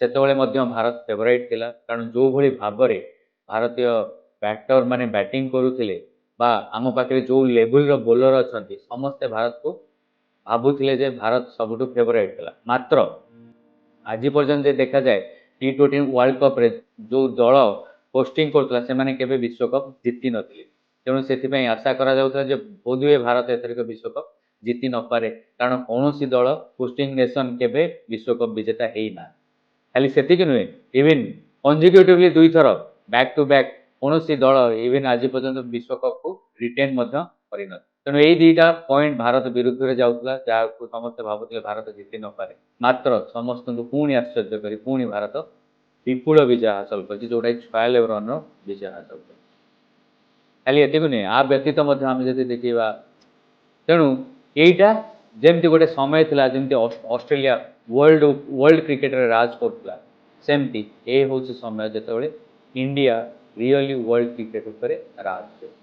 ସେତେବେଳେ ମଧ୍ୟ ଭାରତ ଫେଭରାଇଟ୍ ଥିଲା, କାରଣ ଯେଉଁଭଳି ଭାବରେ ଭାରତୀୟ ବ୍ୟାଟର ମାନେ ବ୍ୟାଟିଂ କରୁଥିଲେ ବା ଆମ ପାଖରେ ଯେଉଁ ଲେବୁଲର ବୋଲର ଅଛନ୍ତି ସମସ୍ତେ ଭାରତକୁ ଭାବୁଥିଲେ ଯେ ଭାରତ ସବୁଠୁ ଫେଭରାଇଟ୍ ଥିଲା। ମାତ୍ର ଆଜି ପର୍ଯ୍ୟନ୍ତ ଯଦି ଦେଖାଯାଏ T20 ୱାର୍ଲଡ କପ୍ରେ ଯେଉଁ ଦଳ ପୋଷ୍ଟିଂ କରୁଥିଲା ସେମାନେ କେବେ ବିଶ୍ୱକପ୍ ଜିତି ନଥିଲେ। ତେଣୁ ସେଥିପାଇଁ ଆଶା କରାଯାଉଥିଲା ଯେ ବୋଧହୁଏ ଭାରତ ଏଥରିକ ବିଶ୍ୱକପ୍ ଜିତି ନପାରେ, କାରଣ କୌଣସି ଦଳ ପୋଷ୍ଟିଂ ନେସନ୍ କେବେ ବିଶ୍ୱକପ୍ ବିଜେତା ହେଇନାହାନ୍ତି। ଖାଲି ସେତିକି ନୁହେଁ, ଇଭିନ୍ କନଜିକ୍ୟୁଟିଭଲି 2 ଥର ବ୍ୟାକ୍ ଟୁ ବ୍ୟାକ୍ କୌଣସି ଦଳ ଇଭିନ୍ ଆଜି ପର୍ଯ୍ୟନ୍ତ ବିଶ୍ୱକପ୍କୁ ରିଟେନ୍ ମଧ୍ୟ କରିନଥିଲେ। ତେଣୁ ଏଇ ଦୁଇଟା ପଏଣ୍ଟ ଭାରତ ବିରୁଦ୍ଧରେ ଯାଉଥିଲା, ଯାହାକୁ ସମସ୍ତେ ଭାବୁଥିଲେ ଭାରତ ଜିତି ନପାରେ। ମାତ୍ର ସମସ୍ତଙ୍କୁ ପୁଣି ଆଶ୍ଚର୍ଯ୍ୟ କରି ପୁଣି ଭାରତ ବିପୁଳ ବିଜୟ ହାସଲ କରିଛି, ଯେଉଁଟାକି 46 ରନ୍ର ବିଜୟ ହାସଲ କରିଛି। ଖାଲି ଏତିକି ନୁହେଁ, ଆ ବ୍ୟତୀତ ମଧ୍ୟ ଆମେ ଯଦି ଦେଖିବା, ତେଣୁ ଏଇଟା ଯେମିତି ଗୋଟେ ସମୟ ଥିଲା ଯେମିତି ଅଷ୍ଟ୍ରେଲିଆ ୱାର୍ଲଡ କ୍ରିକେଟରେ ରାଜ କରୁଥିଲା, ସେମିତି ଏ ହେଉଛି ସମୟ ଯେତେବେଳେ ଇଣ୍ଡିଆ ରିଅଲି ୱାର୍ଲଡ କ୍ରିକେଟ ଉପରେ ରାଜ କରୁଛି।